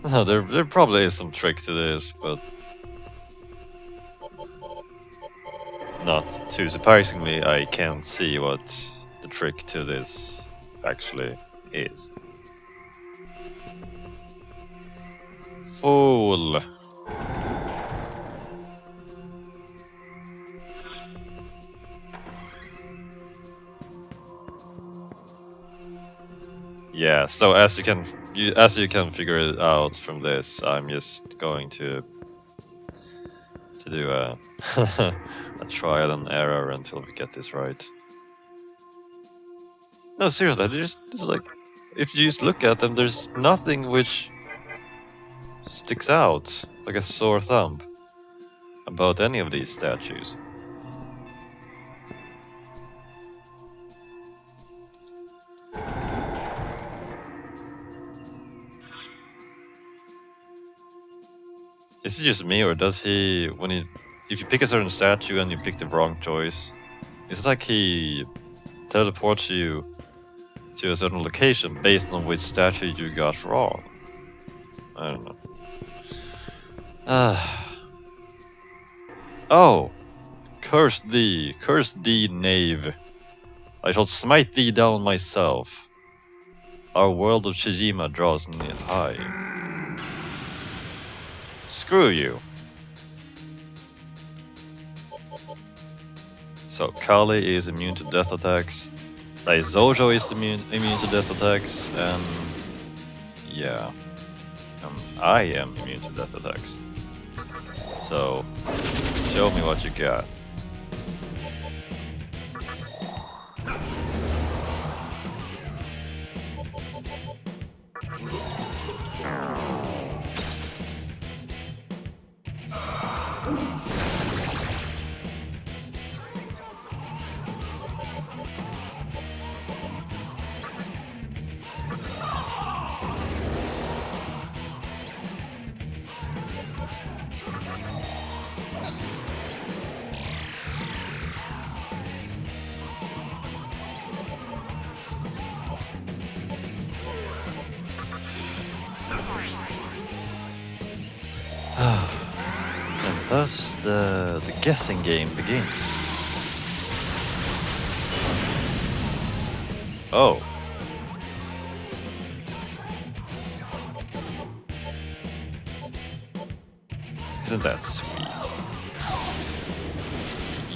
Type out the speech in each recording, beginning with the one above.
No, there probably is some trick to this, but not too surprisingly, I can't see what the trick to this actually is. Fool! Yeah, so as you can figure it out from this, I'm just going to do a a trial and error until we get this right. No, seriously, it's like if you just look at them, there's nothing which sticks out like a sore thumb about any of these statues. Is it just me, or does he, if you pick a certain statue and you pick the wrong choice, is it like he teleports you to a certain location based on which statue you got wrong? I don't know. Oh! Curse thee, knave. I shall smite thee down myself. Our world of Shijima draws nigh. Screw you. So Kali is immune to death attacks. Daizojo is immune to death attacks, and yeah, I am immune to death attacks. So show me what you got. And thus the guessing game begins. Oh. Isn't that sweet?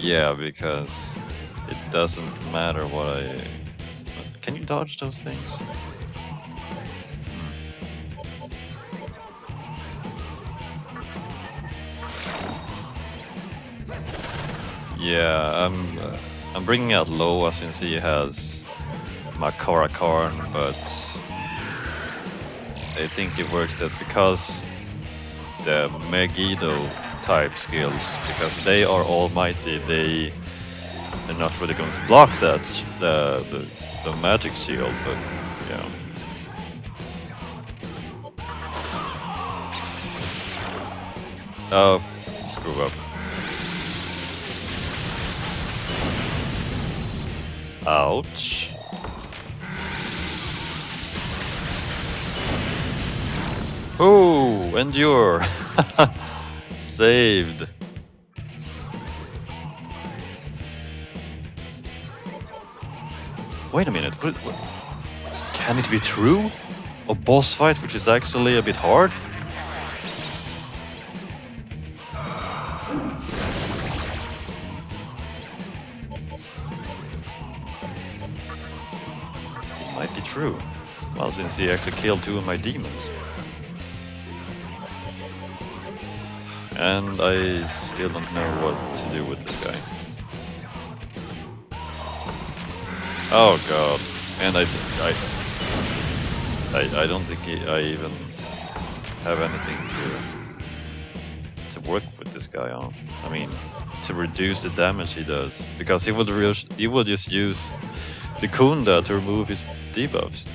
Yeah, because it doesn't matter what I... Can you dodge those things? Yeah, I'm bringing out Loa since he has Makara Karn, but I think it works that because the Megiddo type skills, because they are almighty, they're not really going to block that the magic shield, but yeah. Oh, screw up. Ouch. Oh, endure. Saved. Wait a minute. What? Can it be true? A boss fight which is actually a bit hard? Might be true. Well, since he actually killed 2 of my demons. And I still don't know what to do with this guy. Oh god. And I don't think I even have anything to work with this guy on. I mean, to reduce the damage he does. Because he would just use the Kunda to remove his debuffs.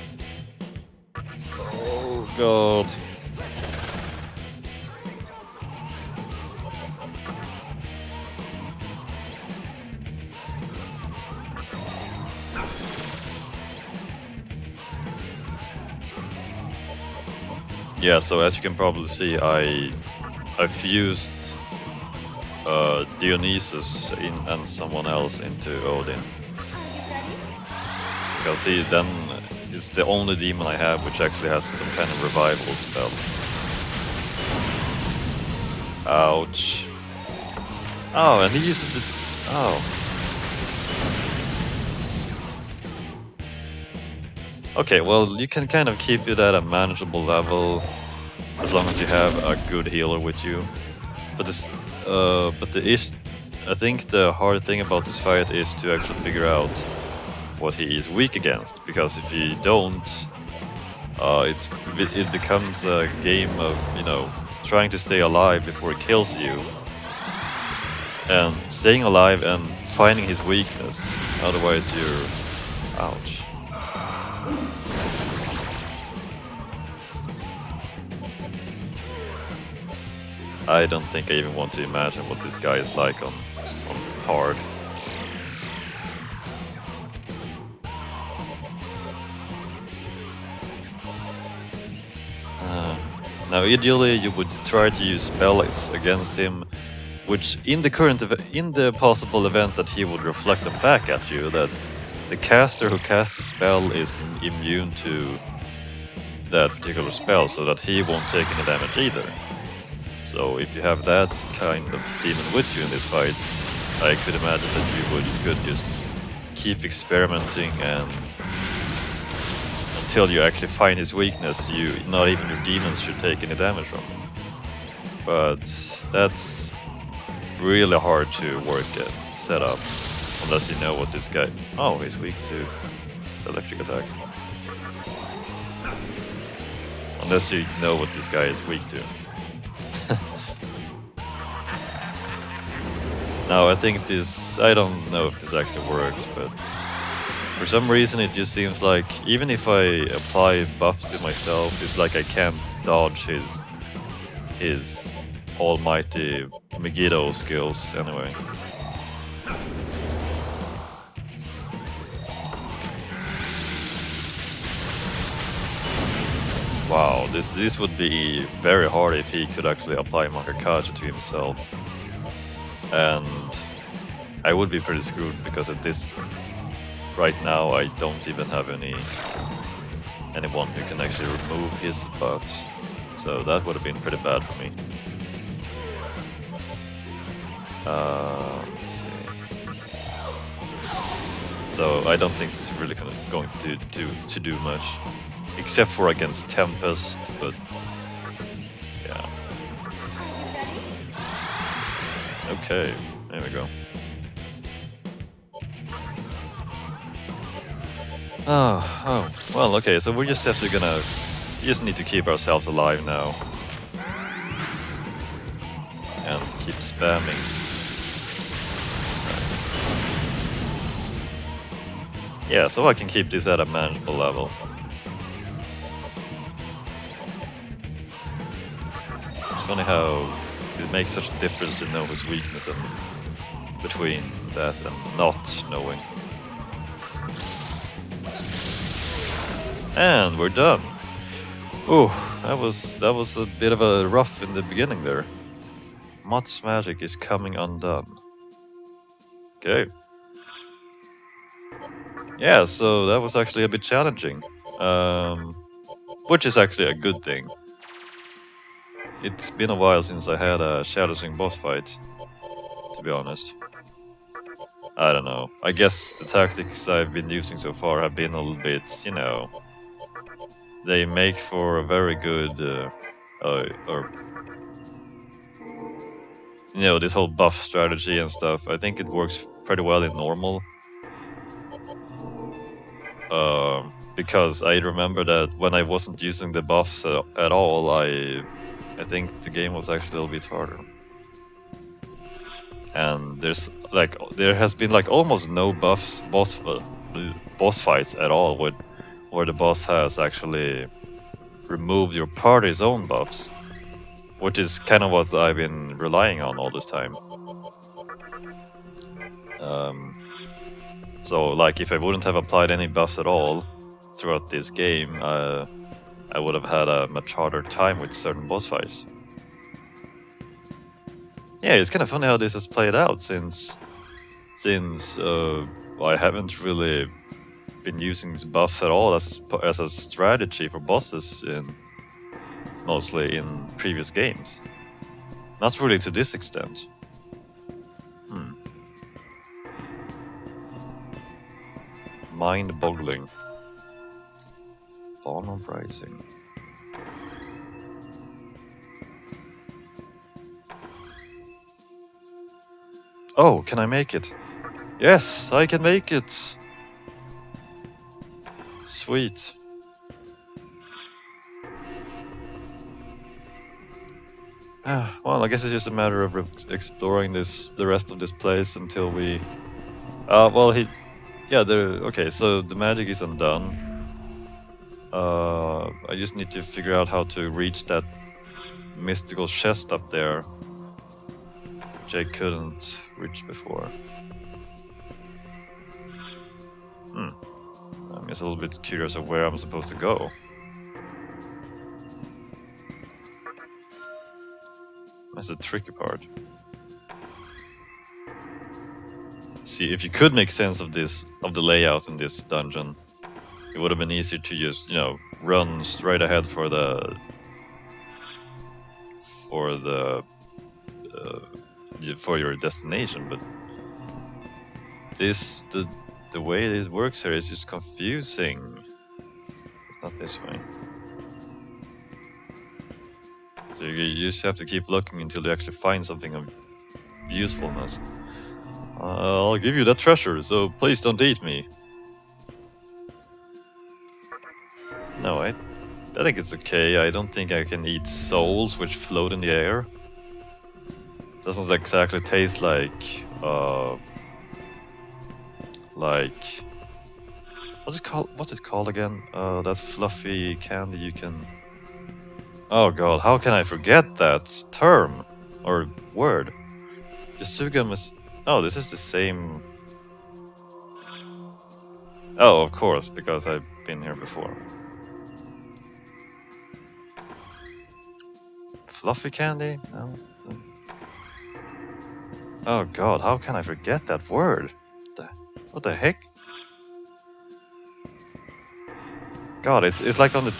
Oh god. Yeah, so as you can probably see, I fused Dionysus and someone else into Odin. Because he then is the only demon I have which actually has some kind of revival spell. Ouch. Oh, and he uses it. Oh. Okay, well, you can kind of keep it at a manageable level as long as you have a good healer with you. But I think the hard thing about this fight is to actually figure out what he is weak against, because if you don't, it becomes a game of, you know, trying to stay alive before he kills you, and staying alive and finding his weakness. Otherwise, you're ouch. I don't think I even want to imagine what this guy is like on hard. Now, ideally, you would try to use spells against him, which in the possible event that he would reflect them back at you, that the caster who casts the spell is immune to that particular spell, so that he won't take any damage either. So if you have that kind of demon with you in this fight, I could imagine that you could just keep experimenting, and until you actually find his weakness, not even your demons should take any damage from him. But that's really hard to set up, unless you know what this guy... Oh, he's weak to electric attack. Unless you know what this guy is weak to. Now, I think I don't know if this actually works, but for some reason it just seems like even if I apply buffs to myself, it's like I can't dodge his almighty Megiddo skills anyway. Wow, this would be very hard if he could actually apply Makakaja to himself. And I would be pretty screwed, because at this right now I don't even have anyone who can actually remove his buffs. So that would have been pretty bad for me. Let's see. So I don't think it's really going to do much, except for against Tempest, but yeah. Okay, there we go. Oh, well, okay, so we just need to keep ourselves alive now. And keep spamming. Yeah, so I can keep this at a manageable level. It's funny how it makes such a difference to know his weakness and between that and not knowing. And we're done. Ooh, that was a bit of a rough in the beginning there. Mott's magic is coming undone. Okay. Yeah, so that was actually a bit challenging. Which is actually a good thing. It's been a while since I had a challenging boss fight, to be honest. I don't know. I guess the tactics I've been using so far have been a little bit, you know... They make for a very good... you know, this whole buff strategy and stuff. I think it works pretty well in normal. Because I remember that when I wasn't using the buffs at all, I think the game was actually a little bit harder. And there has been like almost no boss fights at all where the boss has actually removed your party's own buffs, which is kind of what I've been relying on all this time. So like if I wouldn't have applied any buffs at all throughout this game, I I would have had a much harder time with certain boss fights. Yeah, it's kind of funny how this has played out since I haven't really been using buffs at all as a strategy for bosses mostly in previous games. Not really to this extent. Mind-boggling. Dawn of Rising. Oh, can I make it? Yes, I can make it! Sweet. Well, I guess it's just a matter of exploring the rest of this place until we... okay, so the magic is undone. I just need to figure out how to reach that mystical chest up there, which I couldn't reach before. I'm just a little bit curious of where I'm supposed to go. That's the tricky part. See, if you could make sense of the layout in this dungeon, it would have been easier to just, run straight ahead for your destination. But the way this works here is just confusing. It's not this way. So you just have to keep looking until you actually find something of usefulness. I'll give you that treasure, so please don't eat me. No, I think it's okay. I don't think I can eat souls which float in the air. Doesn't exactly taste like what's it called again? That fluffy candy you can... Oh god, how can I forget that term or word? Yasugam is... Oh, this is the same... Oh, of course, because I've been here before. Fluffy candy? No. Oh god, how can I forget that word? What the heck? God, it's like on the